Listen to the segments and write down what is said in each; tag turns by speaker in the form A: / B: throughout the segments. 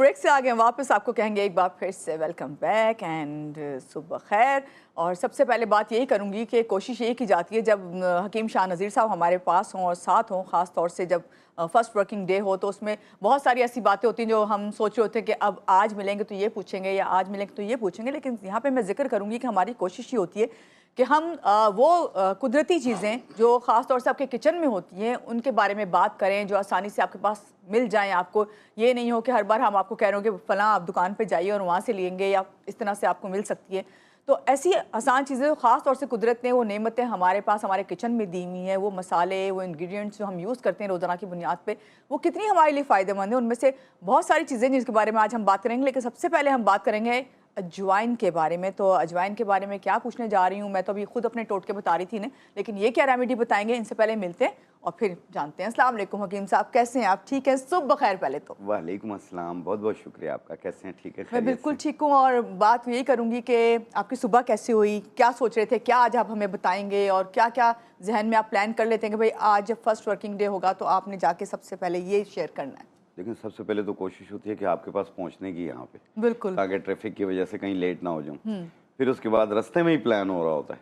A: Break से आ गए वापस, आपको कहेंगे एक बार फिर से वेलकम बैक एंड सुबह खैर। और सबसे पहले बात यही करूंगी कि कोशिश यही की जाती है जब हकीम शाह नज़ीर साहब हमारे पास हों और साथ हों, ख़ास तौर से जब फर्स्ट वर्किंग डे हो, तो उसमें बहुत सारी ऐसी बातें होती हैं जो हम सोच रहे होते हैं कि अब आज मिलेंगे तो ये पूछेंगे या आज मिलेंगे तो ये पूछेंगे। लेकिन यहाँ पे मैं जिक्र करूंगी कि हमारी कोशिश ये होती है कि हम कुदरती चीज़ें जो ख़ास तौर से आपके किचन में होती हैं उनके बारे में बात करें, जो आसानी से आपके पास मिल जाएं। आपको ये नहीं हो कि हर बार हम आपको कह रहे हो कि फ़लाँ आप दुकान पे जाइए और वहाँ से लेंगे या इस तरह से आपको मिल सकती है। तो ऐसी आसान चीज़ें ख़ास तौर से कुदरत ने वो नेमतें हमारे पास हमारे किचन में दी हुई हैं, वो मसाले, वो इंग्रेडिएंट्स जो हम यूज़ करते हैं रोज़ाना की बुनियाद पे, वो कितनी हमारे लिए फ़ायदेमंद है। उनमें से बहुत सारी चीज़ें जिनके बारे में आज हम बात करेंगे, लेकिन सबसे पहले हम बात करेंगे अजवाइन के बारे में। तो अजवाइन के बारे में क्या पूछने जा रही हूँ, मैं तो अभी खुद अपने टोटके बता रही थी ना, लेकिन ये क्या रेमेडी बताएंगे, इनसे पहले मिलते हैं और फिर जानते हैं। अस्सलाम वालेकुम हकीम साहब, कैसे हैं आप? ठीक है, सुबह खैर। पहले तो
B: वालेकुम अस्सलाम, बहुत बहुत शुक्रिया आपका। कैसे हैं? ठीक है,
A: मैं
B: खैरियत
A: बिल्कुल
B: से?
A: ठीक हूँ और बात यही करूँगी कि आपकी सुबह कैसी हुई, क्या सोच रहे थे, क्या आज आप हमें बताएंगे और क्या क्या जहन में आप प्लान कर लेते हैं कि भाई आज जब फर्स्ट वर्किंग डे होगा तो आपने जाके सबसे पहले ये शेयर करना है।
B: लेकिन सबसे पहले तो कोशिश होती है कि आपके पास पहुंचने की यहाँ पे,
A: बिल्कुल।
B: ताकि ट्रैफिक की वजह से कहीं लेट ना हो जाऊँ। फिर उसके बाद रास्ते में ही प्लान हो रहा होता है।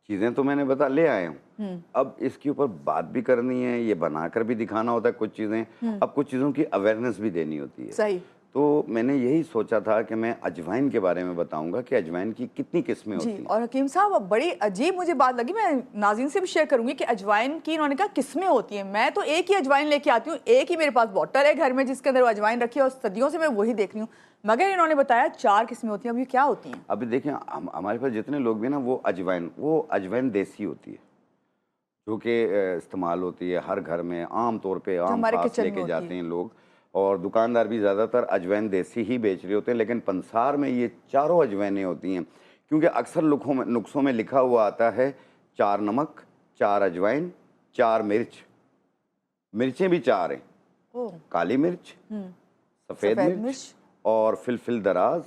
B: चीज़ें तो मैंने बता ले आया हूँ, अब इसके ऊपर बात भी करनी है, ये बनाकर भी दिखाना होता है कुछ चीज़ें। अब कुछ चीज़ों की अवेयरनेस भी देनी होती है।
A: सही।
B: तो मैंने यही सोचा था कि मैं अजवाइन के बारे में बताऊंगा कि अजवाइन की कितनी किस्में
A: जी,
B: होती हैं।
A: और हकीम साहब अब बड़ी अजीब मुझे बात लगी, मैं नाज़रीन से भी शेयर करूंगी कि अजवाइन की इन्होंने कहा किस्में होती हैं। मैं तो एक ही अजवाइन लेके आती हूँ, एक ही मेरे पास बॉटल है घर में जिसके अंदर वो अजवाइन रखी है और सदियों से मैं वही देख रही हूँ, मगर इन्होंने बताया 4 किस्में होती हैं। अब ये क्या होती हैं?
B: अभी देखें, हमारे पास जितने लोग भी ना, वो अजवाइन देसी होती है, जो कि इस्तेमाल होती है हर घर में। आम तौर पे
A: जो
B: आम
A: हमारे
B: खास
A: किचन में
B: लेके
A: होती
B: जाते
A: है।
B: हैं लोग, और दुकानदार भी ज़्यादातर अजवाइन देसी ही बेच रहे होते हैं। लेकिन पंसार में ये चारों अजवाइनें होती हैं, क्योंकि अक्सर नुस्खों में लिखा हुआ आता है 4 नमक, 4 अजवाइन, 4 मिर्च। मिर्चें भी 4 हैं,
A: ओह।
B: काली मिर्च, सफ़ेद
A: सफ़ेद
B: मिर्च
A: मिर्च।
B: और फिलफिल दराज।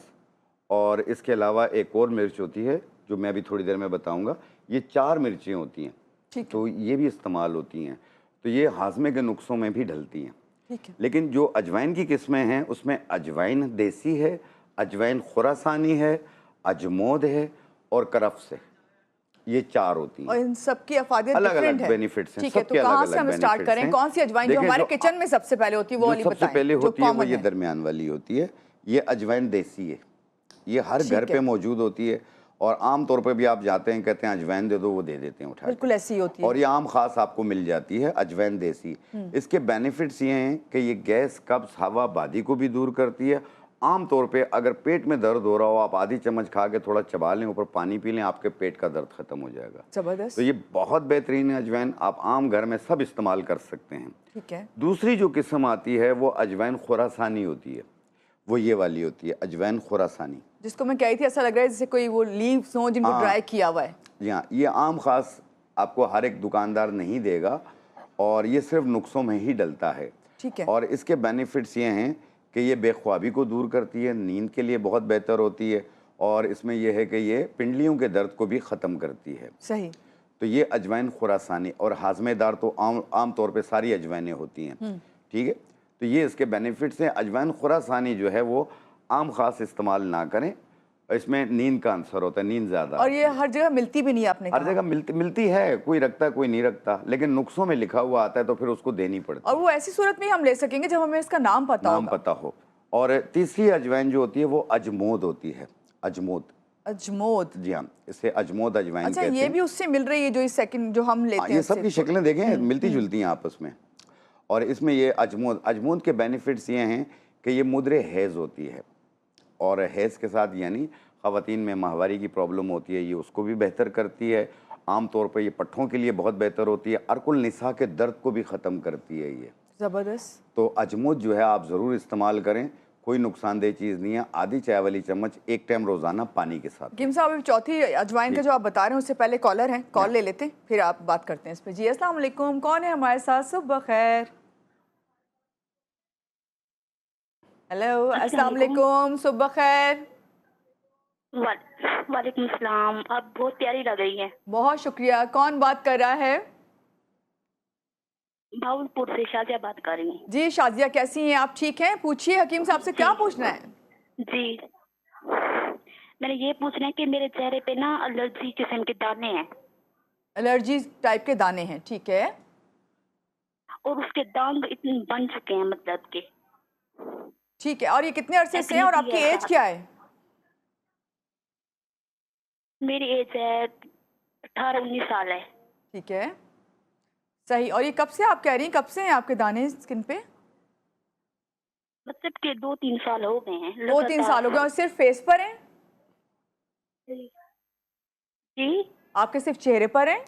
B: और इसके अलावा एक और मिर्च होती है जो मैं अभी थोड़ी देर में बताऊंगा। ये 4 मिर्चें होती हैं,
A: ठीक है।
B: तो ये भी इस्तेमाल होती हैं। तो ये हाजमे के नुस्खों में भी ढलती हैं।
A: ठीक है।
B: लेकिन जो अजवाइन की किस्में हैं उसमें अजवाइन देसी है, अजवाइन खुरासानी है, अजमोद है और करफ्स है। ये 4 होती
A: और
B: हैं।
A: इन सब की अफादियत
B: अलग
A: डिफरेंट
B: अलग
A: है।
B: बेनिफिट्स हैं,
A: ठीक है, तो
B: सबके अलग
A: कहाँ से
B: अलग
A: हम स्टार्ट
B: बेनिफिट्स
A: करें?
B: हैं।
A: कौन सी अजवाइन जो
B: देखें,
A: हमारे किचन में सबसे पहले होती है वो
B: जो
A: वाली
B: सबसे
A: बताएं,
B: पहले
A: जो
B: होती है वो
A: कॉमन
B: ये
A: है।
B: दरमियान वाली होती है। ये अजवाइन देसी है, ये हर घर
A: ठीक
B: पे
A: है,
B: मौजूद होती है। और आम तौर पे भी आप जाते हैं, कहते हैं अजवाइन दे दो, वो दे देते हैं उठा के।
A: बिल्कुल ऐसी ही होती
B: और
A: है।
B: ये आम खास आपको मिल जाती है अजवाइन देसी। इसके बेनिफिट्स ये हैं कि ये गैस, कब्ज, हवा बादी को भी दूर करती है। आम तौर पे अगर पेट में दर्द हो रहा हो, आप आधी चम्मच खा के थोड़ा चबा लें, ऊपर पानी पी लें, आपके पेट का दर्द खत्म हो जाएगा। तो
A: जबरदस्त।
B: ये बहुत बेहतरीन है अजवाइन, आप आम घर में सब इस्तेमाल कर सकते हैं।
A: ठीक है।
B: दूसरी जो किस्म आती है वो अजवाइन खुरासानी होती है, वो ये वाली होती है अजवाइन खुरासानी।
A: जिसको मैं कही थी ऐसा लग रहा है जैसे कोई वो लीव्स हो जिनको ड्राई
B: हाँ
A: किया हुआ है।
B: जी हाँ, ये आम खास आपको हर एक दुकानदार नहीं देगा, और ये सिर्फ नुस्खों में ही डलता है।
A: ठीक है।
B: और इसके बेनिफिट्स ये हैं कि ये बेख्वाबी को दूर करती है, नींद के लिए बहुत बेहतर होती है, और इसमें यह है कि ये पिंडलियों के दर्द को भी ख़त्म करती है।
A: सही।
B: तो ये अजवाइन खुरासानी, और हाजमेदार तो आम तौर पे सारी अजवाइनें होती हैं। ठीक है, तो ये इसके बेनिफिट्स हैं। अजवाइन खुरासानी जो है वो आम खास इस्तेमाल ना करें, इसमें नींद का आंसर होता है, नींद ज़्यादा
A: और
B: आती
A: ये
B: है।
A: हर जगह मिलती भी नहीं है, आपने
B: हर
A: कहा।
B: जगह मिलती है, कोई रखता है कोई नहीं रखता, लेकिन नुस्खों में लिखा हुआ आता है तो फिर उसको देनी
A: और
B: पड़ती है,
A: वो ऐसी सूरत में हम ले सकेंगे जब हमें इसका नाम पता
B: नाम
A: होगा।
B: पता हो। और तीसरी अजवाइन जो होती है वो अजमोद होती है, अजमोद।
A: अजमोद।
B: जी हाँ, इसे अजमोद अजवाइन
A: अच्छा,
B: कहते
A: ये
B: हैं।
A: भी उससे मिल रही है जो इस सेकंड जो हम
B: हाँ,
A: लेते हैं
B: ये
A: उससे
B: सब की शक्लें देखें मिलती जुलती हैं आपस में। और इसमें ये अजमोद के बेनिफिट्स ये हैं कि ये मुद्रे हैज़ होती है, और हैज़ के साथ यानी ख़वातीन में माहवारी की प्रॉब्लम होती है, ये उसको भी बेहतर करती है। आम तौर पे ये पट्ठों के लिए बहुत बेहतर होती है, अर्कुल निसा के दर्द को भी ख़त्म करती है ये।
A: जबरदस्त।
B: तो अजमोद जो है आप ज़रूर इस्तेमाल करें, कोई नुकसानदेह चीज़ नहीं है। आधी चाय वाली चम्मच एक टाइम रोज़ाना पानी के साथ
A: हकीम साहब, अभी चौथी अजवाइन का
B: जी।
A: जो आप बता रहे हैं उससे पहले कॉलर हैं, कॉल ले लेते हैं फिर आप बात करते हैं इस पे। जी अस्सलाम वालेकुम, कौन है हमारे साथ? सुबह खैर। हेलो,
C: अस्सलाम
A: अस्सलाम
C: वालेकुम।
A: वालेकुम, सुबह खैर।
C: वालेकुम सलाम। आप बहुत प्यारी लग रही हैं।
A: बहुत शुक्रिया। कौन बात कर रहा है?
C: भावलपुर से शाजिया बात कर रही हूँ।
A: जी शाजिया, कैसी हैं आप? ठीक हैं? पूछिए हकीम साहब से, क्या पूछना है?
C: जी, मैंने ये पूछना है कि मेरे चेहरे पे ना एलर्जी किस्म के दाने हैं
A: एलर्जी टाइप के दाने हैं, ठीक है।
C: और उसके दाग इतने बन चुके हैं, मतलब के
A: ठीक है, और ये कितने अरसे से हैं
C: एक्ने
A: और
C: भी
A: आपकी
C: है
A: एज
C: साथ।
A: क्या है?
C: मेरी एज है 18-19 साल है।
A: ठीक है, सही। और ये कब से आप कह रही हैं, कब से हैं आपके दाने स्किन पे?
C: मतलब के 2-3 साल हो गए हैं
A: 2-3 साल हो गए,
C: लगातार।
A: और सिर्फ फेस पर हैं?
C: जी
A: आपके सिर्फ चेहरे पर हैं?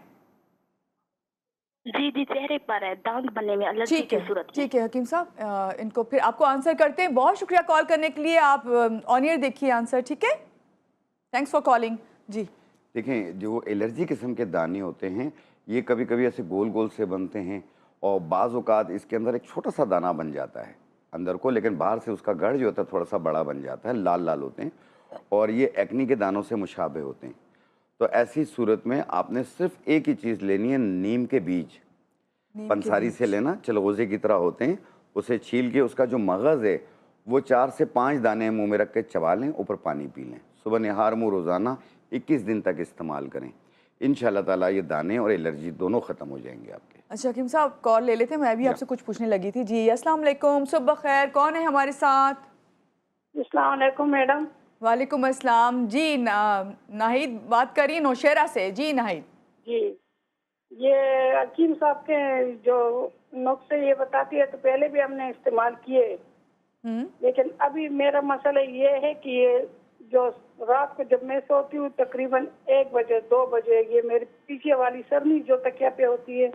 C: जी जी, चेहरे पर है दाग बनने में, एलर्जी
A: ठीक
C: की
A: है,
C: सूरत में।
A: ठीक है हकीम साहब, इनको फिर आपको आंसर करते हैं। बहुत शुक्रिया कॉल करने के लिए। आप ऑन एयर देखिए आंसर, ठीक है। Thanks for calling. जी
B: देखें, जो एलर्जी किस्म के दाने होते हैं, ये कभी कभी ऐसे गोल गोल से बनते हैं, और बाज़ औक़ात इसके अंदर एक छोटा सा दाना बन जाता है अंदर को, लेकिन बाहर से उसका गढ़ जो होता है थोड़ा सा बड़ा बन जाता है, लाल लाल होते हैं, और ये एक्नी के दानों से मुशाबे होते हैं। तो ऐसी सूरत में आपने सिर्फ एक ही चीज़ लेनी है, नीम के बीज।
A: नीम के
B: पंसारी से
A: बीज।
B: लेना, चलगोज़े की तरह होते हैं, उसे छील के उसका जो मगज़ है वो 4 से 5 दाने मुंह में रख के चबा लें, ऊपर पानी पी लें, सुबह निहार मुँह रोज़ाना 21 दिन तक इस्तेमाल करें। इंशाअल्लाह ताला ये दाने और एलर्जी दोनों ख़त्म हो जाएंगे आपके।
A: अच्छा हकीम साहब, कॉल ले लेते हैं, मैं भी
B: या
A: आपसे कुछ पूछने लगी थी। जी अस्सलाम वालेकुम, सुबह खैर, कौन है हमारे साथ?
D: अस्सलाम वालेकुम मैडम।
A: वालेकुम अस्सलाम। जी नाहिद बात करिए नौशेरा से। जी नाहिद।
D: जी, ये हकीम साहब के जो नुस्खे ये बताती है, तो पहले भी हमने इस्तेमाल किए,
A: हम्म।
D: लेकिन अभी मेरा मसला ये है कि ये जो रात को जब मैं सोती हूँ तकरीबन 1 बजे 2 बजे, ये मेरी पीछे वाली सरनी जो तकिया पे होती है,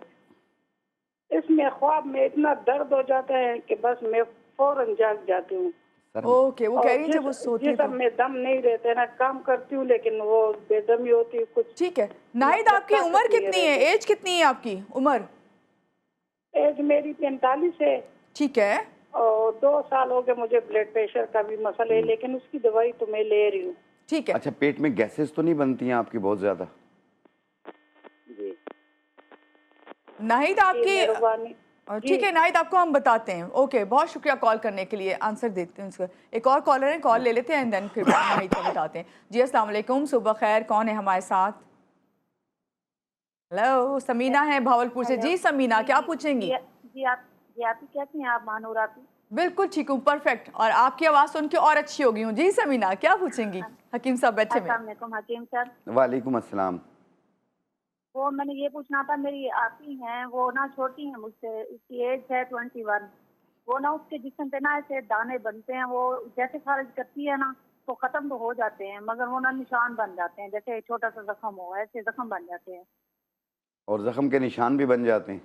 D: इसमें ख्वाब में इतना दर्द हो जाता है कि बस मैं फौरन जाग जाती हूँ।
B: सर,
A: ओके, वो कह
D: और
A: रही हैं जब वो सोती है
D: जिसम
A: तो।
D: में दम नहीं रहते ना, काम करती हूँ लेकिन वो बेदमी होती है कुछ।
A: ठीक है नाहिद,
D: मतलब
A: आपकी उम्र
D: ताकत नहीं
A: कितनी है?
D: रहती।
A: एज कितनी है आपकी उम्र?
D: एज मेरी 45 है
A: ठीक है।
D: और 2 साल हो गए मुझे ब्लड प्रेशर का भी मसला है, लेकिन उसकी दवाई तो मैं ले रही हूँ।
A: ठीक है
B: अच्छा, पेट में गैसेस तो नहीं बनती हैं आपकी बहुत ज़्यादा?
D: जी
A: नाहिद
D: जी,
A: आपकी
D: मेहरबानी। जी
A: ठीक है नाहिद, आपको हम बताते हैं। ओके, बहुत शुक्रिया कॉल करने के लिए, आंसर देते हैं उसका। एक और कॉलर है, कॉल ले लेते हैं एंड देन फिर नाहिद को बताते हैं। जी अस्सलाम वालेकुम, सुबह खैर, कौन है हमारे साथ? हेलो, समीना है भावलपुर से।
E: हेलो।
A: जी समीना,
E: जी
A: क्या
E: जी
A: पूछेंगी?
E: जी आप ही कैसी हैं? आप मानूर आप ही।
A: बिल्कुल ठीक हूँ, परफेक्ट, और आपकी आवाज़ सुन के और अच्छी हो गई हूँ। जी समीना, क्या पूछेंगी? हकीम साहब बैठे हुए हैं।
E: अस्सलाम वालेकुम हकीम साहब।
B: वालेकुम अस्सलाम।
E: वो मैंने ये पूछना था, मेरी आपी हैं, वो ना छोटी हैं मुझसे, उसकी एज है 21। वो ना उसके जिस्म पे ना ऐसे दाने बनते हैं, वो जैसे खारिज करती है ना तो खत्म तो हो जाते हैं, मगर वो ना निशान बन जाते हैं, जैसे छोटा सा जख्म हो, ऐसे जख्म बन जाते हैं।
B: और ज़ख्म के निशान भी बन जाते हैं?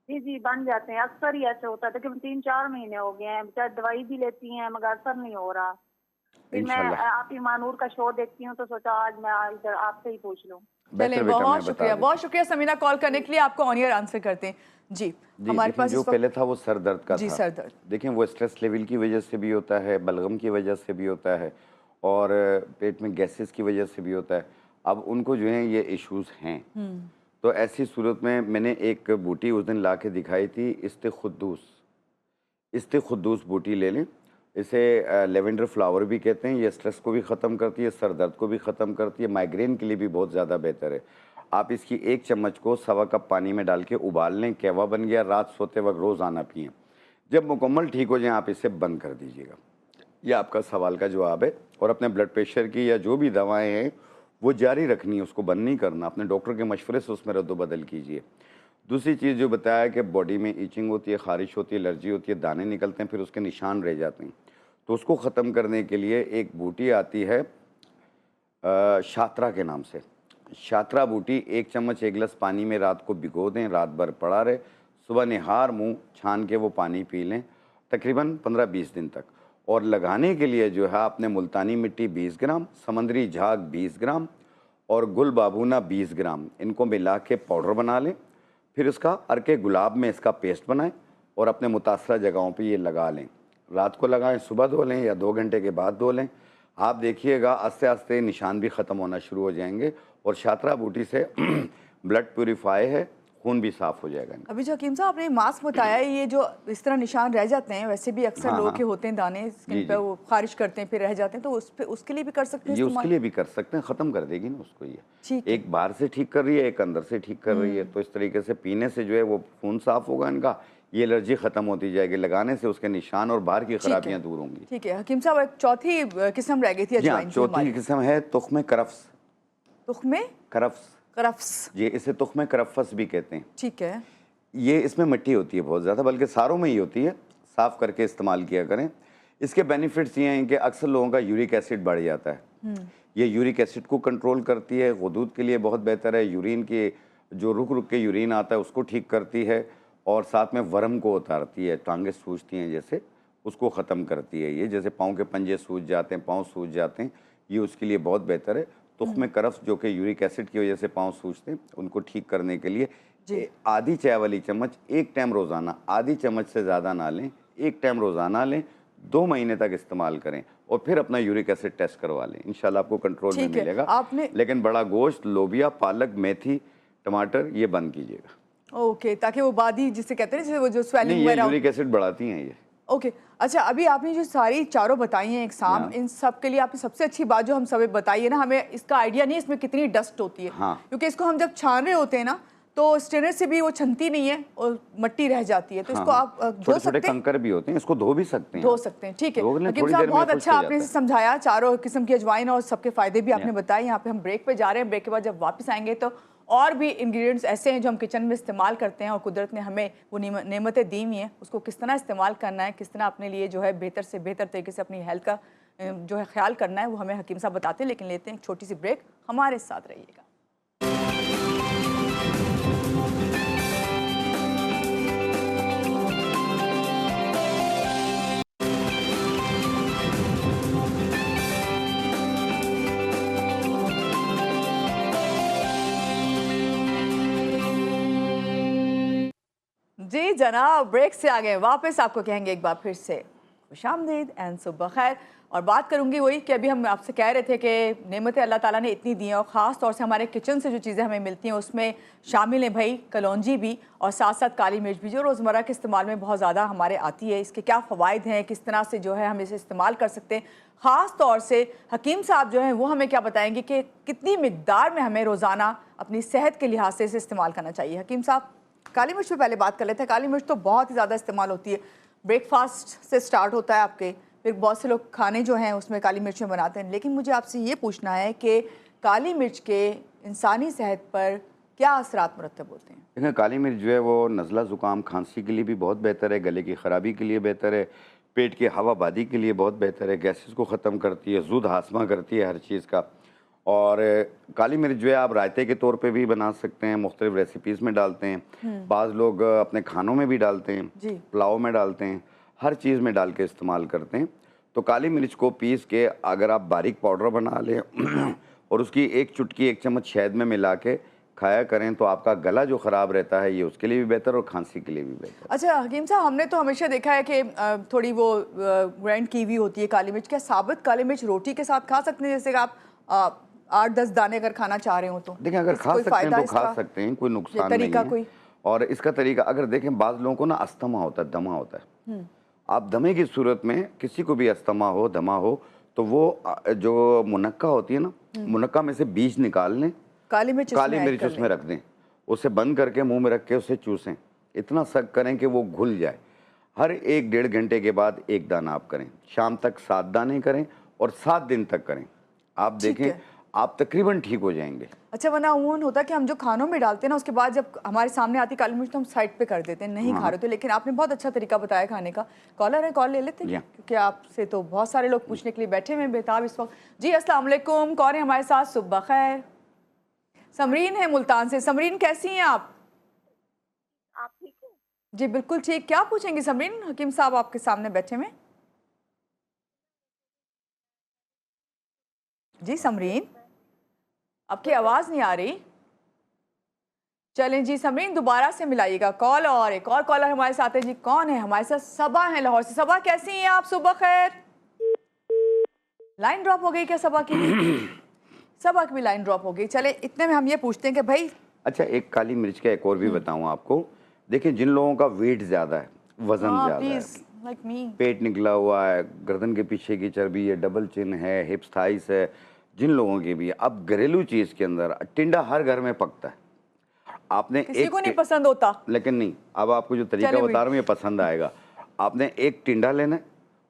E: जी जी, बन जाते हैं, अक्सर ही ऐसे होता है। तकरीबन 3-4 महीने हो गए हैं, बेचारी दवाई भी लेती हैं मगर असर नहीं हो रहा। फिर मैं
B: इंशाल्लाह
E: आप ही मानूर का शो देखती हूँ तो सोचा आज मैं इधर आपसे ही पूछ लूँ।
A: चलें,
B: बेहतर बेटा, मैं बता
A: बहुत
B: देता
A: शुक्रिया समीना कॉल करने के लिए। आपको ऑन ईयर आंसर करते हैं। जी
B: हूँ। जी
A: हमारे
B: देखें,
A: पास
B: जो
A: इस
B: पहले
A: वक्त।
B: था वो सर दर्द का
A: जी
B: था।
A: सर दर्द।
B: देखें, वो स्ट्रेस लेवल की वजह से भी होता है, बलगम की वजह से भी होता है, और पेट में गैसेस की वजह से भी होता है। अब उनको जो है ये इश्यूज़ हैं, तो ऐसी सूरत में मैंने एक बूटी उस दिन ला के दिखाई थी, इस्तेखुद्दूस बूटी ले लें। इसे लेवेंडर फ्लावर भी कहते हैं। ये स्ट्रेस को भी ख़त्म करती है, सर दर्द को भी ख़त्म करती है, माइग्रेन के लिए भी बहुत ज़्यादा बेहतर है। आप इसकी 1 चम्मच को 1.25 कप पानी में डाल के उबाल लें, कहवा बन गया, रात सोते वक्त रोज़ाना पिएँ। जब मुकम्मल ठीक हो जाएँ आप इसे बंद कर दीजिएगा। ये आपका सवाल का जवाब है। और अपने ब्लड प्रेशर की या जो भी दवाएँ हैं वो जारी रखनी है, उसको बंद नहीं करना। अपने डॉक्टर के मशवरे से उसमें रद्द-बदल कीजिए। दूसरी चीज़ जो बताया कि बॉडी में ईचिंग होती है, ख़ारिश होती है, एलर्जी होती है, दाने निकलते हैं, फिर उसके निशान रह जाते हैं, तो उसको ख़त्म करने के लिए एक बूटी आती है शात्रा के नाम से। शात्रा बूटी 1 चम्मच 1 गिलास पानी में रात को भिगो दें, रात भर पड़ा रहे, सुबह निहार मुँह छान के वो पानी पी लें, तकरीबन 15-20 दिन तक। और लगाने के लिए जो है आपने मुल्तानी मिट्टी 20 ग्राम, समंदरी झाग 20 ग्राम और गुल बाबूना 20 ग्राम, इनको मिला के पाउडर बना लें। फिर इसका अर्के गुलाब में इसका पेस्ट बनाएं और अपने मुतासरा जगहों पे ये लगा लें। रात को लगाएं, सुबह धो लें या 2 घंटे के बाद धो लें। आप देखिएगा आस्ते आस्ते निशान भी ख़त्म होना शुरू हो जाएंगे। और शात्रा बूटी से ब्लड प्यूरीफाई है, खून भी साफ हो जाएगा इनका।
A: अभी जो हकीम साहब आपने मास्क बताया, ये जो इस तरह निशान रह जाते हैं, वैसे भी अक्सर
B: हाँ,
A: लोगों
B: हाँ।
A: के होते हैं दाने स्किन
B: जी,
A: पे,
B: जी।
A: वो खारिश करते हैं फिर रह जाते हैं, तो उस पे उसके लिए भी कर सकते हैं
B: ये उसके
A: इस्तेमाल?
B: लिए भी कर सकते हैं, ख़त्म कर देगी ना उसको ये।
A: ठीक है।
B: एक बाहर से ठीक कर रही है, एक अंदर से ठीक कर रही है, तो इस तरीके से पीने से जो है वो खून साफ होगा इनका, ये एलर्जी ख़त्म होती जाएगी, लगाने से उसके निशान और बाहर की
A: ठीक है।
B: खराबियाँ दूर होंगी।
A: ठीक है हकीम साहब, एक चौथी किस्म रह गई थी
B: जी हाँ,
A: अजवाइन की
B: चौथी
A: हमारी,
B: किस्म है तुख्म करफ्स।
A: तुख्मे
B: करफ्स,
A: करफ्स।
B: ये इसे तुख्म करफ्स भी कहते हैं।
A: ठीक है।
B: ये इसमें मिट्टी होती है बहुत ज़्यादा, बल्कि सारों में ही होती है, साफ़ करके इस्तेमाल किया करें। इसके बेनिफिट्स ये हैं कि अक्सर लोगों का यूरिक एसिड बढ़ जाता है, ये यूरिक एसिड को कंट्रोल करती है, गुदूद के लिए बहुत बेहतर है, यूरिन के जो रुक रुक के यूरिन आता है उसको ठीक करती है, और साथ में वर्म को उतारती है, टांगें सूजती हैं जैसे, उसको ख़त्म करती है ये, जैसे पाँव के पंजे सूज जाते हैं, पाँव सूज जाते हैं, ये उसके लिए बहुत बेहतर है। तुख्म करफ्स जो कि यूरिक एसिड की वजह से पाँव सूजते हैं, उनको ठीक करने के लिए आधी चाय वाली चम्मच एक टाइम रोज़ाना, आधी चम्मच से ज़्यादा ना लें, एक टाइम रोज़ाना लें, 2 महीने तक इस्तेमाल करें और फिर अपना यूरिक एसिड टेस्ट करवा लें, इंशाल्लाह आपको कंट्रोल में मिलेगा।
A: आपने
B: लेकिन बड़ा गोश्त, लोबिया, पालक, मेथी, टमाटर ये बंद कीजिएगा।
A: ओके, ताकि वो बादी जिसे कहते हैं, जैसे वो जो
B: नहीं,
A: स्वेलिंग
B: ये
A: वगैरह।
B: यूरिक एसिड बढ़ाती हैं ये।
A: ओके अच्छा, अभी आपने जो सारी चारों बताई हैं एग्जाम,
B: हाँ।
A: इन सब के लिए आपने सबसे अच्छी बात जो हम सब बताइए ना, हमें इसका आइडिया नहीं है इसमें कितनी डस्ट होती है।
B: हाँ।
A: क्योंकि इसको हम जब छान रहे होते हैं ना, तो स्ट्रेनर से भी वो छनती नहीं है और मट्टी रह जाती है, तो इसको आप धो
B: छोटे छोटे
A: सकते हैं,
B: कंकर भी होते हैं, इसको धो भी सकते हैं,
A: धो सकते हैं। ठीक है
B: धो लें,
A: हकीम
B: थोड़ी
A: साहब,
B: देर में
A: बहुत
B: खुश्क
A: अच्छा
B: हो
A: आपने
B: जाता है।
A: समझाया, चारों किस्म की अजवाइन और सबके फायदे भी आपने
B: Yeah.
A: बताए। यहाँ पे हम ब्रेक पे जा रहे हैं, ब्रेक के बाद जब वापस आएंगे तो और भी इंग्रेडिएंट्स ऐसे हैं जो हम किचन में इस्तेमाल करते हैं और कुदरत ने हमें वो नेमतें दी हुई हैं, उसको किस तरह इस्तेमाल करना है, किस तरह अपने लिए जो है बेहतर से बेहतर तरीके से अपनी हेल्थ का जो है ख्याल करना है, वो हमें हकीम साहब बताते हैं। लेकिन लेते हैं एक छोटी सी ब्रेक, हमारे साथ रहिएगा। जी जनाब, ब्रेक से आ गए वापस। आपको कहेंगे एक बार फिर से खुशामदीद एंड सुबह खैर। और बात करूंगी वही कि अभी हम आपसे कह रहे थे कि नेमतें अल्लाह ताला ने इतनी दी हैं, और ख़ास तौर से हमारे किचन से जो चीज़ें हमें मिलती हैं उसमें शामिल हैं भाई कलौंजी भी, और साथ साथ काली मिर्च भी, जो रोज़मर्रा के इस्तेमाल में बहुत ज़्यादा हमारे आती है। इसके क्या फ़वाइद हैं, किस तरह से जो है हम इसे इस्तेमाल कर सकते हैं। ख़ास तौर से हकीम साहब जो हैं वो हमें क्या बताएंगे कि कितनी मिकदार में हमें रोज़ाना अपनी सेहत के लिहाज से इसे इस्तेमाल करना चाहिए। हकीम साहब, काली मिर्च पे पहले बात कर लेते हैं। काली मिर्च तो बहुत ही ज़्यादा इस्तेमाल होती है, ब्रेकफास्ट से स्टार्ट होता है आपके, फिर बहुत से लोग खाने जो हैं उसमें काली मिर्च में बनाते हैं। लेकिन मुझे आपसे ये पूछना है कि काली मिर्च के इंसानी सेहत पर क्या असरात मुरतब होते हैं?
B: देखिए, काली मिर्च जो है वो नज़ला ज़ुकाम खांसी के लिए भी बहुत बेहतर है, गले की ख़राबी के लिए बेहतर है, पेट की हवाबादी के लिए बहुत बेहतर है, गैसेस को ख़त्म करती है, ज़ुद हासमा करती है हर चीज़ का। और काली मिर्च जो है आप रायते के तौर पे भी बना सकते हैं, मुख्तलिफ रेसिपीज़ में डालते हैं, बाज़ लोग अपने खानों में भी डालते हैं, पुलाव में डालते हैं, हर चीज़ में डाल के इस्तेमाल करते हैं। तो काली मिर्च को पीस के अगर आप बारीक पाउडर बना लें और उसकी एक चुटकी 1 चम्मच शहद में मिला के खाया करें, तो आपका गला जो ख़राब रहता है ये उसके लिए भी बेहतर और खांसी के लिए भी बेहतर।
A: अच्छा हकीम साहब, हमने तो हमेशा देखा है कि थोड़ी वो ग्राइंड की हुई होती है काली मिर्च, क्या साबित काली मिर्च रोटी के साथ खा सकते हैं? जैसे कि आप 8-10 दाने अगर खाना चाह रहे हो तो
B: देखिए, अगर खा सकते हैं तो खा सकते हैं, कोई नुकसान नहीं है।
A: कोई
B: और इसका तरीका अगर देखें, बाज़ लोगों को ना अस्थमा होता है, दमा होता है, आप दमे की सूरत में किसी को भी अस्थमा हो, दमा हो, तो वो जो मुनक्का होती है ना, मुनक्का में से बीज निकाल लें, काली मिर्च उसमें रख दें, उसे बंद करके मुंह में रख के उसे चूसें, इतना सख्त करें कि वो घुल जाए। हर 1-1.5 घंटे के बाद 1 दाना आप करें, शाम तक 7 दाने करें और 7 दिन तक करें, आप देखें आप तकरीबन ठीक हो जाएंगे।
A: अच्छा, वरना अमूमन होता है कि हम जो खानों में डालते हैं ना, उसके बाद जब हमारे सामने आती काली मिर्च तो हम साइड पे कर देते हैं, नहीं खा रहे थे। लेकिन आपने बहुत अच्छा तरीका बताया खाने का। कॉलर है, कॉल ले लेते हैं, क्योंकि आपसे तो बहुत सारे लोग पूछने के लिए बैठे हुए हैं बेताब इस वक्त। जी अस्सलाम वालेकुम, कौन है हमारे साथ? सुबह खैर। समरीन है मुल्तान से। समरीन, कैसी हैं आप?
E: ठीक है
A: जी बिल्कुल ठीक। क्या पूछेंगे समरीन? हकीम साहब आपके सामने बैठे में। जी समरीन, आपकी आवाज़ नहीं आ रही। चलें जी समरीन, दोबारा से मिलाइएगा कॉल। और एक और कॉलर हमारे साथ है। जी कौन है हमारे साथ? सबा है लाहौर से। सबा, कैसी हैं आप? सुबह खैर। लाइन ड्रॉप हो गई क्या सबा की भी? सबा की भी लाइन ड्रॉप हो गई। चले, इतने में हम ये पूछते हैं कि भाई
B: अच्छा, एक काली मिर्च का एक और भी बताऊं आपको। देखिए, जिन लोगों का वेट ज़्यादा है, वज़न
A: हाँ
B: ज़्यादा है,
A: प्लीज लाइक मी।
B: पेट निकला हुआ है, गर्दन के पीछे की चर्बी है, डबल चिन है, हिप्स थाइस है, जिन लोगों की भी, अब घरेलू चीज़ के अंदर टिंडा हर घर में पकता है। आपने
A: किसी को नहीं
B: एक
A: पसंद होता।
B: लेकिन नहीं, अब आपको जो तरीका
A: चले
B: बता रहा हूँ ये पसंद आएगा। आपने एक टिंडा लेना है,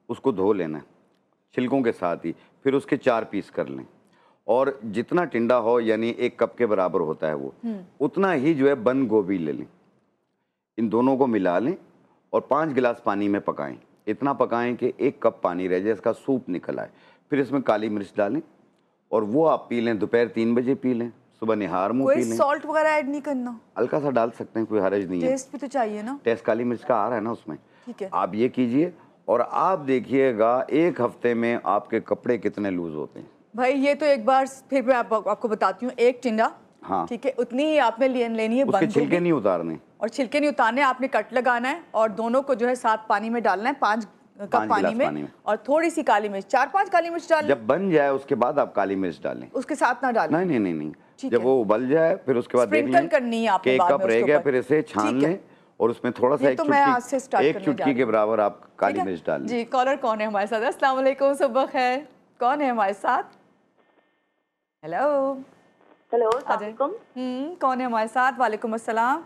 B: उसको धो लेना है छिलकों के साथ ही, फिर उसके 4 पीस कर लें, और जितना टिंडा हो यानी 1 कप के बराबर होता है वो, उतना ही जो है बंद गोभी ले लें, इन दोनों को मिला लें और 5 गिलास पानी में पकाएं। इतना पकाएं कि 1 कप पानी रह जाए, इसका सूप निकल आए। फिर इसमें काली मिर्च डालें और वो आप पी लें, दोपहर 3 बजे पी लें, सुबह निहार मुँह
A: कोई
B: पी लें।
A: सॉल्ट वगैरह ऐड नहीं करना?
B: हल्का सा डाल सकते हैं, कोई हर्ज नहीं है।
A: टेस्ट भी तो चाहिए ना।
B: टेस्ट काली मिर्च का आ रहा है ना उसमें।
A: ठीक है।
B: आप ये कीजिए और आप देखिएगा 1 हफ्ते में आपके कपड़े कितने लूज होते हैं।
A: भाई ये तो एक बार फिर मैं आपको बताती हूँ। एक टिंडा,
B: हाँ,
A: ठीक है, उतनी ही आपने लेनी है
B: उसके
A: बंद
B: छिलके
A: गोभी,
B: नहीं उतारने
A: और छिलके नहीं उतारने, आपने कट लगाना है और दोनों को जो है साथ पानी में डालना है, 5 कप
B: 5
A: पानी
B: गिलास
A: में,
B: पानी में।
A: और थोड़ी सी काली मिर्च, 4-5 काली मिर्च डालें।
B: जब बन जाए उसके बाद आप काली मिर्च डालें,
A: उसके साथ ना डालें।
B: नहीं नहीं नहीं नहीं,
A: ठीक
B: जब
A: है।
B: वो उबल जाए फिर उसके बाद देख
A: स्प्रिंकल
B: लें
A: करनी है
B: कि
A: आपने
B: 1
A: बाद
B: कप
A: में
B: रह
A: उसके
B: गया,
A: ऊपर।
B: फिर इसे छान
A: ठीक है।
B: लें और उसमें थोड़ा सा
A: ये तो मैं आज से स्टार्ट
B: एक
A: करने जा
B: चुटकी
A: रही
B: के
A: हूँ।
B: बराबर आप काली
A: ठीक है?
B: मिर्च डाल लें।
A: जी, कॉलर कौन है हमारे साथ? अस्सलाम वालेकुम, सुबह खैर। कौन है हमारे साथ? हेलो।
E: हेलो,
A: आ जाए। कौन है हमारे साथ? वालेकुम अस्सलाम।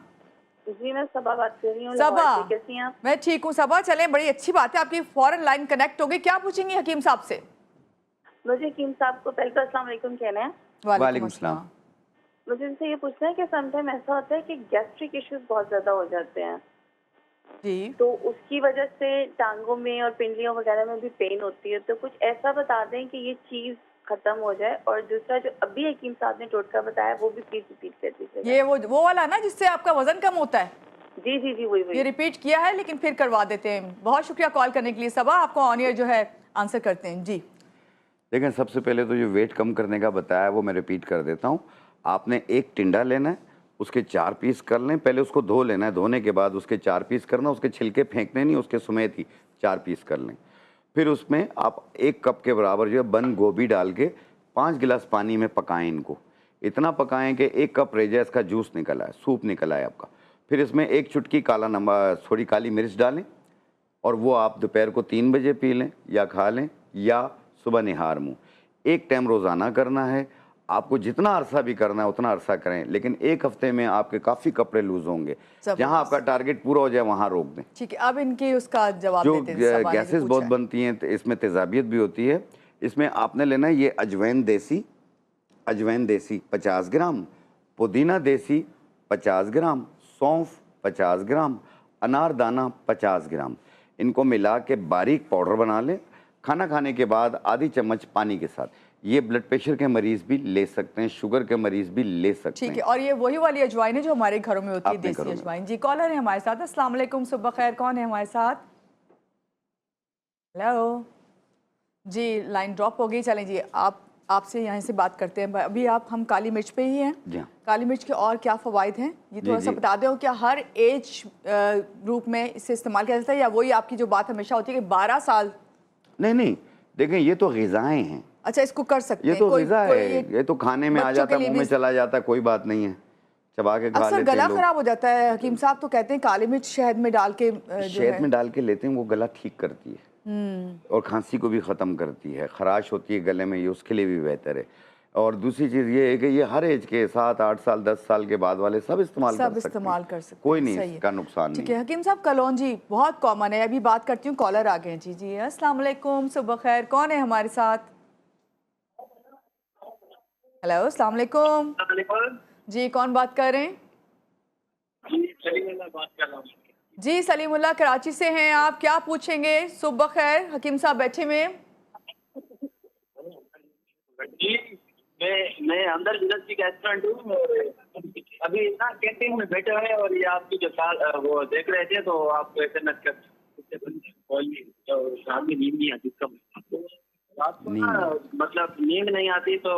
E: जी मैं सबा बात कर रही हूँ।
A: सबा,
E: लाहौर से। कैसी हैं आप?
A: मैं ठीक हूँ सबा। चले, बड़ी अच्छी बात है, आपकी फौरन लाइन कनेक्ट हो गई। क्या पूछेंगी हकीम साहब से?
E: मुझे हकीम साहब को पहले तो अस्सलाम वालेकुम कहना है।
B: वालेकुम सलाम।
E: मुझे इनसे ये पूछना है कि समटाइम ऐसा होता है कि गैस्ट्रिक इश्यूज बहुत ज्यादा हो जाते हैं,
A: जी।
E: तो उसकी वजह से टांगों में और पिंडलियों वगैरह में भी पेन होती है, तो कुछ ऐसा बता दें कि ये चीज खत्म हो जाए। और दूसरा जो अभी हकीम साहब ने टोटका बताया वो भी प्लीज रिपीट कर दीजिएगा।
A: ये वो वाला ना जिससे आपका वजन कम होता है?
E: जी जी जी, वही
A: ये
E: वही।
A: रिपीट किया है लेकिन फिर करवा देते हैं। बहुत शुक्रिया कॉल करने के लिए सबा, आपको ऑन एयर जो है आंसर करते हैं। जी
B: देखें, सबसे पहले तो जो वेट कम करने का बताया वो मैं रिपीट कर देता हूँ। आपने एक टिंडा लेना है, उसके 4 पीस कर लें, पहले उसको धो लेना है, धोने के बाद उसके 4 पीस करना, उसके छिलके फेंकने नहीं, उसके समेत ही 4 पीस कर लें। फिर उसमें आप 1 कप के बराबर जो है बंद गोभी डाल के 5 गिलास पानी में पकाएं इनको। इतना पकाएं कि 1 कप रह जाए, इसका जूस निकल आए, सूप निकल आए आपका। फिर इसमें 1 चुटकी थोड़ी काली मिर्च डालें और वो आप दोपहर को 3 बजे पी लें या खा लें, या सुबह निहार मुँह। 1 टाइम रोज़ाना करना है। आपको जितना अरसा भी करना है उतना अरसा करें, लेकिन 1 हफ्ते में आपके काफ़ी कपड़े लूज होंगे। जहाँ आपका टारगेट पूरा हो जाए वहाँ रोक दें।
A: ठीक है, अब इनकी उसका जवाब
B: जो
A: देते हैं। सवाल
B: गैसेस
A: पूछा
B: बहुत
A: है।
B: बनती हैं तो इसमें तेज़ाबियत भी होती है। इसमें आपने लेना है ये अजवैन देसी 50 ग्राम, पुदीना देसी 50 ग्राम, सौंफ 50 ग्राम, अनारदाना 50 ग्राम। इनको मिला के बारीक पाउडर बना लें। खाना खाने के बाद आधी चम्मच पानी के साथ। ये ब्लड प्रेशर के मरीज भी ले सकते हैं, शुगर के मरीज भी ले सकते हैं।
A: ठीक है, और ये वही वाली अजवाइन है जो हमारे घरों में होती है,
B: अपने
A: देसी
B: घरों में।
A: अजवाइन। जी, कॉलर है हमारे साथ। अस्सलाम वालेकुम, सुबह खैर। कौन है हमारे साथ? हेलो। जी, लाइन ड्रॉप हो गई। चलें जी, आपसे यहाँ से बात करते हैं। अभी हम काली मिर्च पे ही हैं।
B: जी हाँ।
A: काली मिर्च के और क्या फ़वाइद हैं, ये थोड़ा सा
B: जी।
A: बता दो। क्या हर एज ग्रुप में इसे इस्तेमाल किया जाता है, या वही आपकी जो बात हमेशा होती है कि 12 साल?
B: नहीं नहीं, देखें ये तो ग़िज़ाएँ हैं।
A: अच्छा, इसको कर सकते
B: ये
A: हैं
B: तो
A: कोई
B: ग़िज़ा
A: कोई
B: है, ये तो खाने में आ
A: बच्चों
B: जाता
A: के
B: है,
A: लिए
B: मुंह में
A: भी।
B: चला जाता है, कोई बात नहीं है, चबा के खा
A: अक्सर
B: लेते
A: गला
B: हैं लोग।
A: खराब हो जाता है, हकीम साहब तो कहते हैं काली मिर्च शहद में डाल के जो
B: शहद
A: है।
B: में डाल के लेते हैं, वो गला ठीक करती है और खांसी को भी ख़त्म करती है। खराश होती है गले में, ये उसके लिए भी बेहतर है। और दूसरी चीज़ ये है कि ये हर एज के 7, 8 साल, 10 साल के बाद वाले सब इस्तेमाल कर सकते हैं। कोई नहीं,
A: सही है।
B: इसका नुकसान
A: ठीक
B: नहीं।
A: है हकीम साहब, कलौंजी बहुत कॉमन है। अभी बात करती हूँ, कॉलर आ गए हैं। जी जी, अस्सलाम वालेकुम, सुबह खैर। कौन है हमारे साथ? हेलो, अस्सलाम वालेकुम। जी, कौन बात कर रहे हैं? जी, सलीमुल्लाह, कराची से हैं आप। क्या पूछेंगे? सुबह खैर, हकीम साहब बैठे हुए हैं।
F: जी, मैं अंदर यूनिवर्सिटी का एस्टूडेंट हूँ और अभी ना कैंटीन में बैठे हुए हैं और ये आपकी जो वो देख रहे थे, तो आपको SMS कर रात में नींद नहीं आती रात को ना, मतलब नींद नहीं आती, तो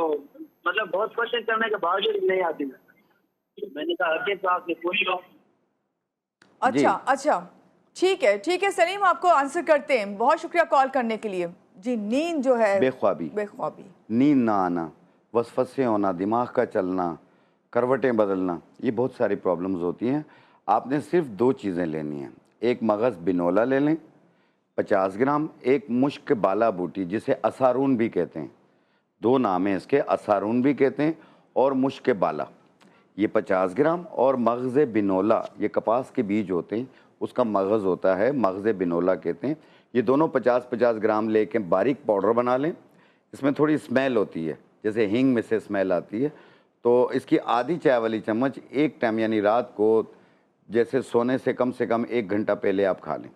F: मतलब बहुत कोशिश करने के बावजूद नहीं आती। मैंने कहा हकीम साहब से पूछ लो।
A: अच्छा अच्छा, ठीक है सलीम, आपको आंसर करते हैं। बहुत शुक्रिया कॉल करने के लिए। जी, नींद जो है,
B: बेख्वाबी,
A: बेख्वाबी,
B: नींद ना आना, वसवसे होना, दिमाग का चलना, करवटें बदलना, ये बहुत सारी प्रॉब्लम्स होती हैं। आपने सिर्फ 2 चीज़ें लेनी हैं, एक मगज़ बिनोला ले लें 50 ग्राम, एक मुश्क बाला बूटी जिसे असारून भी कहते हैं, 2 नाम हैं इसके, असारून भी कहते हैं और मुश्क बाला, ये 50 ग्राम, और मगज़ बिनोला, ये कपास के बीज होते हैं, उसका मगज़ होता है, मगज़ बिनोला कहते हैं। ये दोनों 50-50 ग्राम लेके बारीक पाउडर बना लें। इसमें थोड़ी स्मेल होती है, जैसे हींग में से स्मेल आती है, तो इसकी आधी चाय वाली चम्मच एक टाइम यानी रात को जैसे सोने से कम 1 घंटा पहले आप खा लें।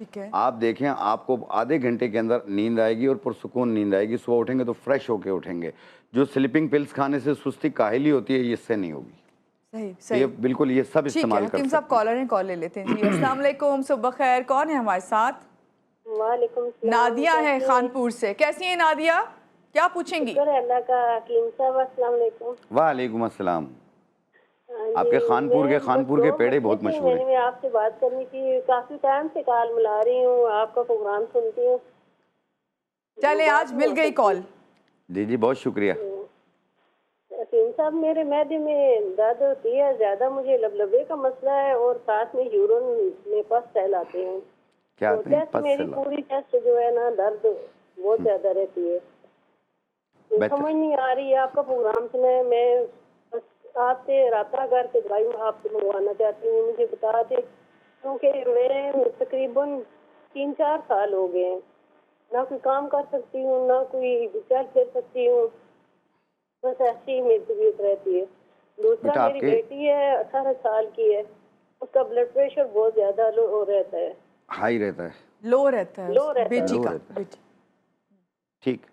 A: ठीक है।
B: आप देखें आपको आधे घंटे के अंदर नींद आएगी और पुरसुकून नींद आएगी। सुबह उठेंगे तो फ्रेश होके उठेंगे। जो स्लीपिंग पिल्स खाने से सुस्ती काहिली होती है, ये इससे नहीं होगी।
A: सही
B: ये
A: सही।
B: बिल्कुल ये सब
A: ठीक है
B: इस्तेमाल कर
A: हकीम साहब,
B: सकते हैं।
A: कॉलर हैं, कॉल ले लेते हैं जी। अस्सलाम वालेकुम, सुबह खैर, कौन है हमारे साथ?
G: वालेकुम सलाम।
A: नादिया है खानपुर से। कैसी हैं नादिया, क्या पूछेंगी?
G: शुक्र है अल्लाह का। हकीम साहब अस्सलाम वालेकुम।
B: वालेकुम अस्सलाम।
G: हाँ
B: आपके
G: जी,
B: खानपुर के
G: मैं
B: खानपुर के पेड़े बहुत मशहूर हैं।
G: मैंने आपसे बात करनी थी, काफी टाइम से कॉल मिला रही हूँ, आपका प्रोग्राम सुनती हूँ।
A: चले आज मिल गई कॉल।
B: जी जी, बहुत शुक्रिया।
G: हकीम साहब, मेरे मैदे में दर्द होती है ज्यादा, मुझे लबलबे का मसला है और साथ में यूरिन में पस फैलाते हैं।
B: क्या
G: तो
B: आते हैं?
G: चेस्ट
B: पस
G: मेरी
B: फैला।
G: पूरी चेस्ट जो है ना, दर्द बहुत ज्यादा रहती है। तो
B: बेहतर।
G: समझ नहीं आ रही है, आपका प्रोग्राम सुना है, मैं बस आपसे राबता करके दवाई आपसे मंगवाना चाहती हूँ, मुझे बता दे, क्योंकि मैं तकरीबन 3-4 साल हो गए हैं, ना कोई काम कर सकती हूँ, ना कोई चल फिर सकती हूँ, बस ऐसी ही मेरी तबीयत रहती है। दूसरा,
B: बेटा,
G: मेरी
B: आपके-
G: बेटी है 18 साल की है, उसका ब्लड प्रेशर बहुत ज्यादा लो रहता है।
B: हाई रहता है।
A: लो रहता है
G: लो रहता है।
A: बेटी
B: लो
A: का।
B: रहता है।
A: बेटी
B: ठीक।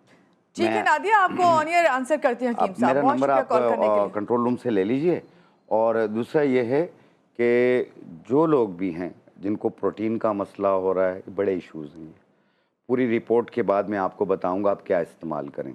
A: ठीक है
B: मैं-
A: नादिया, आपको ऑन एयर आंसर करती हैं हकीम
B: आप
A: साहब।
B: मेरा
A: बहुत
B: नंबर
A: शुक्रिया
B: आप
A: कॉल करने के लिए।
B: कंट्रोल रूम से ले लीजिए। और दूसरा ये है कि जो लोग भी हैं जिनको प्रोटीन का मसला हो रहा है, बड़े इश्यूज़ हैं। पूरी रिपोर्ट के बाद मैं आपको बताऊंगा आप क्या इस्तेमाल करें,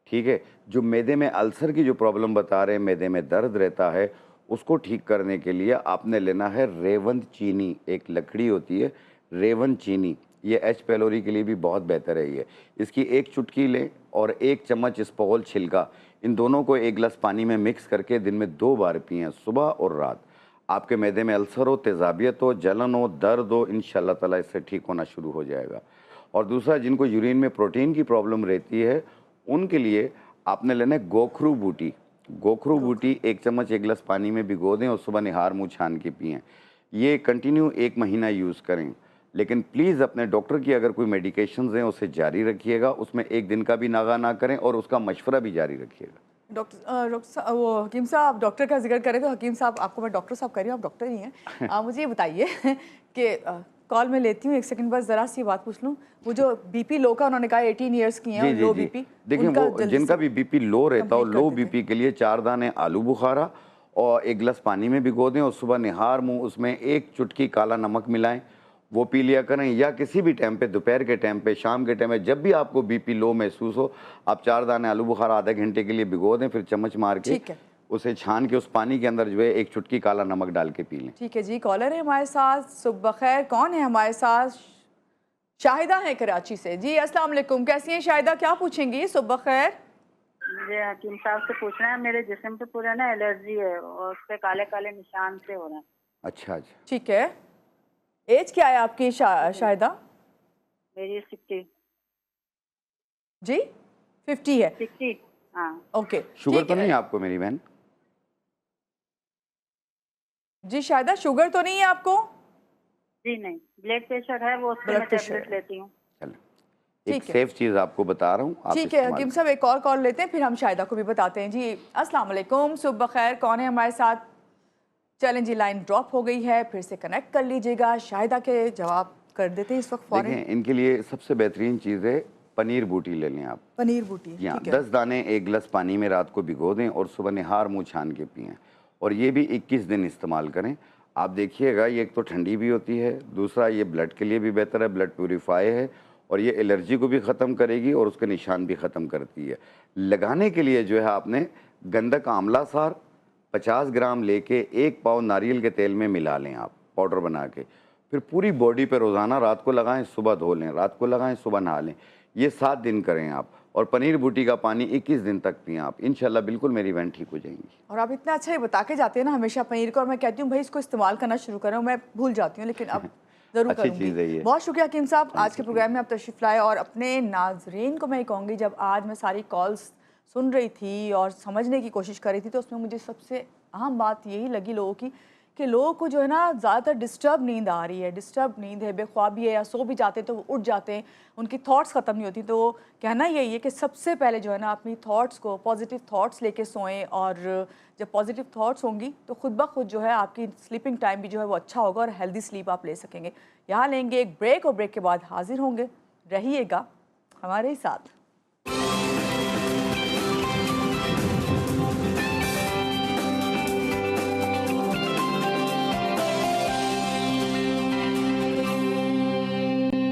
B: ठीक है। जो मैदे में अल्सर की जो प्रॉब्लम बता रहे हैं, मैदे में दर्द रहता है, उसको ठीक करने के लिए आपने लेना है रेवंत चीनी। एक लकड़ी होती है रेवंत चीनी, ये एच पैलोरी के लिए भी बहुत बेहतर है। ये इसकी 1 चुटकी लें और 1 चम्मच इस्पोल छिलका, इन दोनों को 1 गिलास पानी में मिक्स करके दिन में 2 बार पिएं, सुबह और रात। आपके मैदे में अल्सर हो, तेज़ाबियत हो, जलन हो, दर्द हो, इंशाल्लाह ताला इससे ठीक होना शुरू हो जाएगा। और दूसरा, जिनको यूरिन में प्रोटीन की प्रॉब्लम रहती है, उनके लिए आपने लेना है गोखरू बूटी। गोखरू बूटी 1 चम्मच 1 गिलास पानी में भिगो दें और सुबह निहार मुँह छान के पिएँ। ये कंटिन्यू 1 महीना यूज़ करें। लेकिन प्लीज़ अपने डॉक्टर की अगर कोई मेडिकेशंस हैं उसे जारी रखिएगा, उसमें 1 दिन का भी नागा ना करें और उसका मशवरा भी जारी रखिएगा।
A: डॉक्टर वो हकीम साहब डॉक्टर का जिक्र करें तो हकीम साहब, आपको मैं डॉक्टर साहब कह रही हूँ, आप डॉक्टर ही हैं। मुझे ये बताइए कि कॉल में लेती हूँ 1 सेकंड, बस ज़रा सी बात पूछ लूँ। वो जो बीपी लो का उन्होंने कहा 18 ईयर्स की हैं, लो बीपी,
B: देखिए, वो जिनका भी बीपी लो रहता हो, लो बीपी के लिए 4 दाने आलू बुखारा और 1 गिलास पानी में भिगो दें और सुबह निहार मुँह उसमें 1 चुटकी काला नमक मिलाएं, वो पी लिया करें। या किसी भी टाइम पे, दोपहर के टाइम पे, शाम के टाइम पे, जब भी आपको बीपी लो महसूस हो, आप 4 दाने आलू बुखारा आधे घंटे के लिए भिगो दें, फिर चम्मच मार के उसे छान के उस पानी के अंदर जो है 1 चुटकी काला नमक डाल के पी लें।
A: ठीक है जी। कॉलर है हमारे साथ, सुबह खैर, कौन है हमारे साथ? शाहिदा है कराची से जी। अस्सलाम वालेकुम, कैसी हैं शाहिदा, क्या पूछेंगी? सुबह खैर।
E: मुझे हकीम साहब से पूछना है, मेरे जिस्म पे पूरा ना एलर्जी है और उस पे काले काले निशान से हो रहे हैं।
B: अच्छा अच्छा,
A: ठीक है। एज क्या है आपकी शाहिदा?
E: मेरी 60
A: जी 50 है।
E: 60। हाँ
A: ओके,
B: शुगर तो नहीं है आपको मेरी बहन?
A: जी शाहिदा, शुगर तो नहीं है आपको?
E: जी नहीं, ब्लड प्रेशर है, वो उससे मैं टैबलेट लेती हूँ।
B: चलो, एक सेफ चीज़ आपको बता रहा हूँ, आप
A: ठीक है हकीम साहब, एक और कॉल लेते हैं, फिर हम शाहिदा को भी बताते हैं जी। अस्सलाम वालेकुम, सुबह खैर, कौन है हमारे साथ? चलें जी, लाइन ड्रॉप हो गई है, फिर से कनेक्ट कर लीजिएगा। शाहिदा के जवाब कर देते हैं इस वक्त फौरन।
B: देखें, इनके लिए सबसे बेहतरीन चीज़ है पनीर बूटी ले लें आप।
A: पनीर बूटी,
B: या
A: ठीक है।
B: 10 दाने 1 गिलास पानी में रात को भिगो दें और सुबह निहार मुँह छान के पिएँ, और ये भी 21 दिन इस्तेमाल करें। आप देखिएगा, ये एक तो ठंडी भी होती है, दूसरा ये ब्लड के लिए भी बेहतर है, ब्लड प्यूरीफाई है, और ये एलर्जी को भी ख़त्म करेगी और उसके निशान भी ख़त्म करती है। लगाने के लिए जो है आपने गंधक आंवला सार 50 ग्राम लेके 1 पाव नारियल के तेल में मिला लें आप, पाउडर बना के, फिर पूरी बॉडी पे रोज़ाना रात को लगाएं, सुबह धो लें, रात को लगाएं, सुबह नहा लें। ये 7 दिन करें आप। और पनीर बूटी का पानी 21 दिन तक पिएं आप, इंशाल्लाह बिल्कुल मेरी वैन ठीक हो जाएंगी।
A: और आप इतना अच्छा ही बता के जाते हैं ना हमेशा पनीर को, और मैं कहती हूँ भाई इसको इस्तेमाल करना शुरू करो, मैं भूल जाती हूँ लेकिन अब ज़रूर
B: अच्छी चीज़ है
A: करूँगी।
B: ये।
A: बहुत शुक्रिया हकीम साहब, आज के प्रोग्राम में आप तशरीफ़ लाए। और अपने नाजरीन को मैं ये कहूँगी, जब आज मैं सारी कॉल्स सुन रही थी और समझने की कोशिश कर रही थी, तो उसमें मुझे सबसे अहम बात यही लगी लोगों की कि लोगों को जो है ना ज़्यादातर डिस्टर्ब नींद आ रही है, डिस्टर्ब नींद है, बेख्वाबी है, या सो भी जाते हैं तो वो उठ जाते हैं, उनकी थॉट्स ख़त्म नहीं होती। तो कहना यही है कि सबसे पहले जो है ना अपनी थॉट्स को पॉजिटिव थॉट्स लेके सोएं, और जब पॉजिटिव थॉट्स होंगी तो खुद ब खुद जो है आपकी स्लीपिंग टाइम भी जो है वो अच्छा होगा और हेल्दी स्लीप आप ले सकेंगे। यहाँ लेंगे एक ब्रेक, और ब्रेक के बाद हाजिर होंगे, रहिएगा हमारे ही साथ।